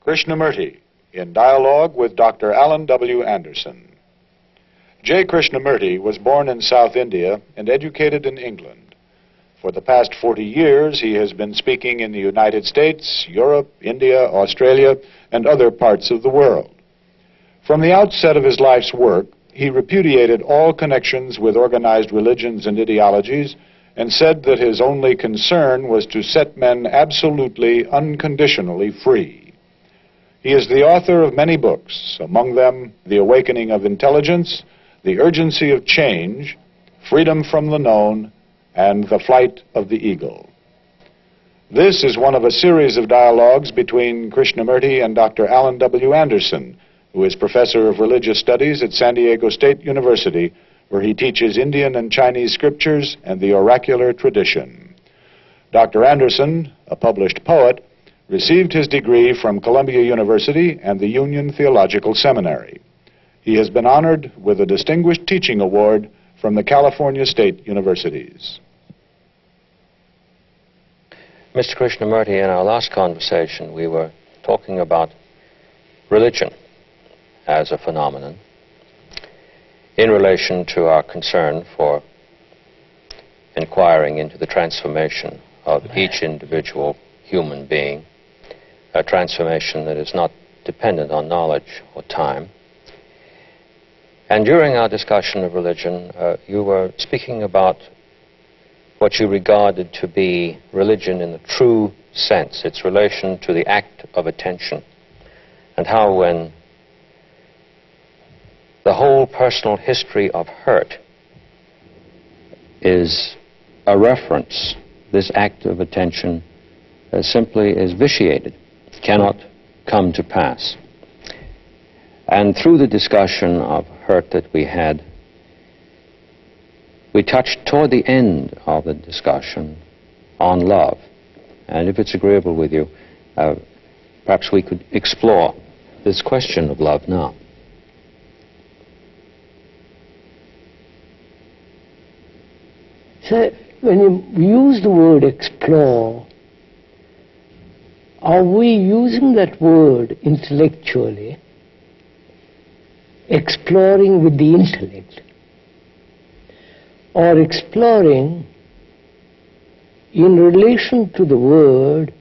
Krishnamurti, in dialogue with Dr. Alan W. Anderson. J. Krishnamurti was born in South India and educated in England. For the past 40 years, he has been speaking in the United States, Europe, India, Australia, and other parts of the world. From the outset of his life's work, he repudiated all connections with organized religions and ideologies and said that his only concern was to set men absolutely, unconditionally free. He is the author of many books, among them The Awakening of Intelligence, The Urgency of Change, Freedom from the Known, and The Flight of the Eagle. This is one of a series of dialogues between Krishnamurti and Dr. Alan W. Anderson, who is professor of religious studies at San Diego State University, where he teaches Indian and Chinese scriptures and the oracular tradition. Dr. Anderson, a published poet, received his degree from Columbia University and the Union Theological Seminary. He has been honored with a Distinguished Teaching Award from the California State Universities. Mr. Krishnamurti, in our last conversation, we were talking about religion as a phenomenon in relation to our concern for inquiring into the transformation of each individual human being, a transformation that is not dependent on knowledge or time. And during our discussion of religion, you were speaking about what you regarded to be religion in the true sense, its relation to the act of attention, and how when the whole personal history of hurt is a reference, this act of attention simply is vitiated, cannot come to pass. And through the discussion of hurt that we had, we touched toward the end of the discussion on love. And if it's agreeable with you, perhaps we could explore this question of love now. So, when you use the word explore, are we using that word intellectually, exploring with the intellect, or exploring in relation to the word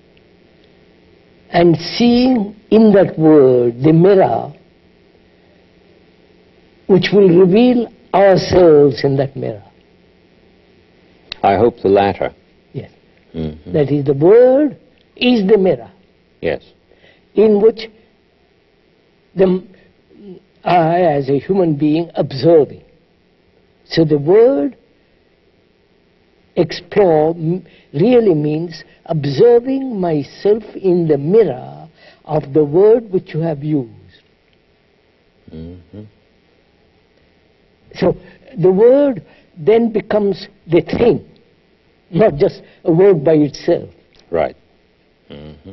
and seeing in that word the mirror which will reveal ourselves in that mirror? I hope the latter. Yes. Mm-hmm. That is, the word is the mirror. Yes. In which I, as a human being, observing. So the word explore really means observing myself in the mirror of the word which you have used. Mm-hmm. So the word then becomes the thing, not just a word by itself. Right. Mm-hmm.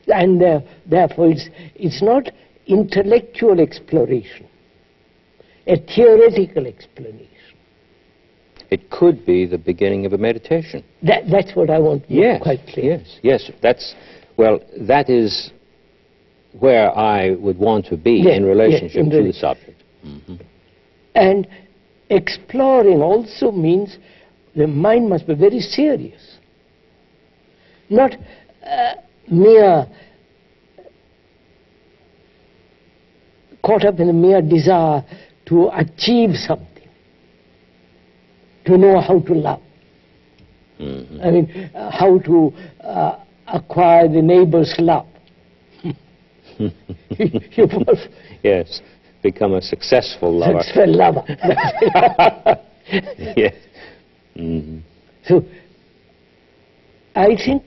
And therefore it's not intellectual exploration, a theoretical explanation. It could be the beginning of a meditation. That's what I want to make quite clear. Yes, that is where I would want to be in relationship to the subject. Mm-hmm. And exploring also means the mind must be very serious, not mere caught up in the mere desire to achieve something, to know how to love. Mm-hmm. I mean, how to acquire the neighbor's love. Yes, become a successful lover. Successful lover. Yes. Mm-hmm. So, I think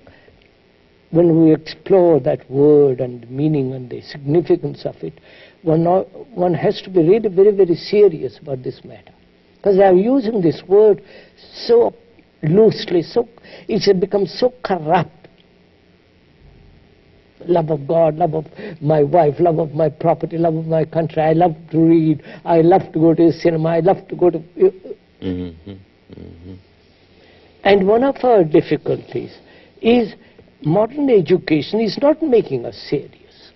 when we explore that word and the meaning and the significance of it, one has to be really very, very serious about this matter. Because they are using this word so loosely, it's become so corrupt. Love of God, love of my wife, love of my property, love of my country. I love to read, I love to go to the cinema, I love to go to... Mm-hmm. Mm-hmm. And one of our difficulties is modern education is not making us serious.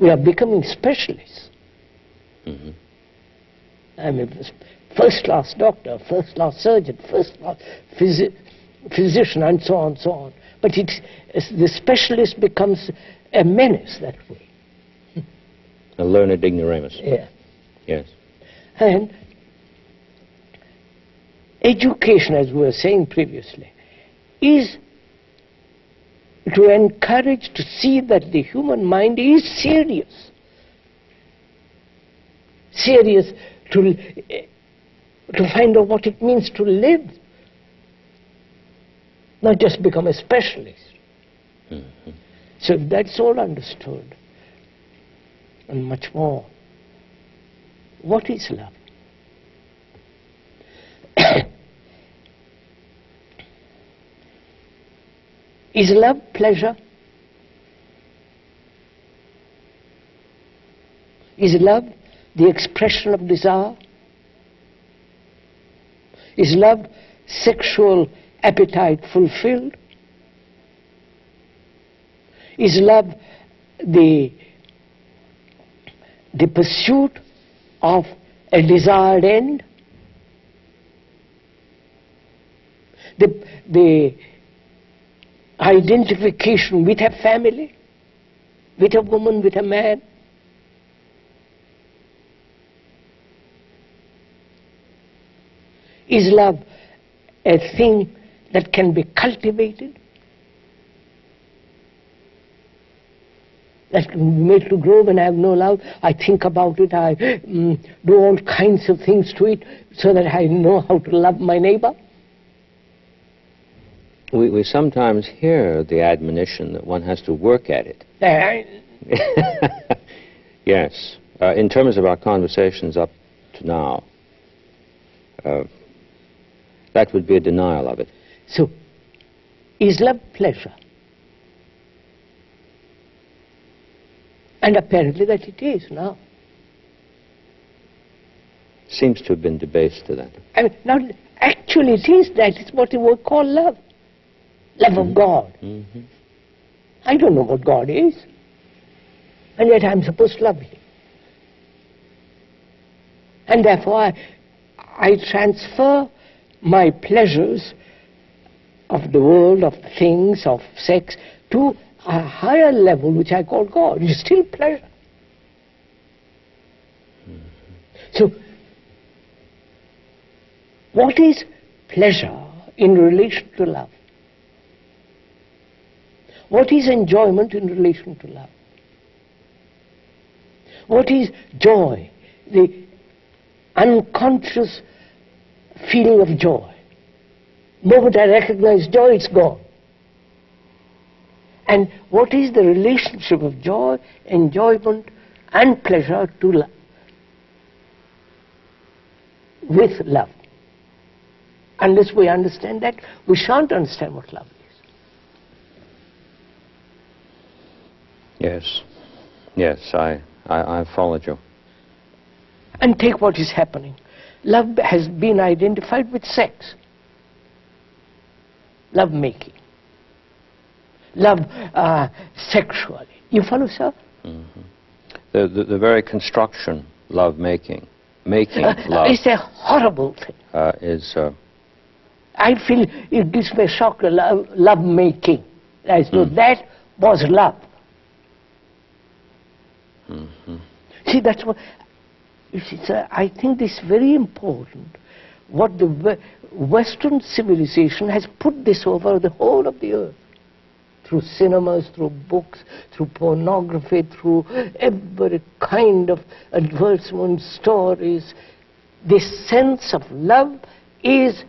We are becoming specialists. Mm-hmm. I'm a first-class doctor, first-class surgeon, first-class physician, and so on, so on. But the specialist becomes a menace that way. A learned ignoramus. Yeah. Yes. And education, as we were saying previously, is to encourage to see that the human mind is serious. Serious to find out what it means to live. Not just become a specialist. Mm-hmm. So if that's all understood, and much more, what is love? Is love pleasure? Is love the expression of desire? Is love sexual appetite fulfilled? Is love the pursuit of a desired end? The identification with a family, with a woman, with a man? Is love a thing that can be cultivated? That can be made to grow? When I have no love, I think about it, I do all kinds of things to it so that I know how to love my neighbor. We sometimes hear the admonition that one has to work at it. Yes. In terms of our conversations up to now, that would be a denial of it. So, is love pleasure? And apparently that it is now. Seems to have been debased to that. I mean, now, actually it is that. It's what we call love. Love of God. Mm-hmm. I don't know what God is. And yet I'm supposed to love Him. And therefore I transfer my pleasures of the world, of things, of sex, to a higher level which I call God. It's still pleasure. Mm-hmm. So, what is pleasure in relation to love? What is enjoyment in relation to love? What is joy? The unconscious feeling of joy. The moment I recognize joy, it's gone. And what is the relationship of joy, enjoyment, and pleasure to love? With love. Unless we understand that, we shan't understand what love is. Yes. Yes, I followed you. And take what is happening. Love has been identified with sex. Love making. Love sexually. You follow, sir? Mm-hmm. The very construction, love making love. It's a horrible thing. Is... I feel it gives me a shock, love making. As though that was love. Mm-hmm. See, that's what... You see, sir, I think this is very important. What the Western civilization has put this over the whole of the earth. Through cinemas, through books, through pornography, through every kind of advertisement, stories. This sense of love is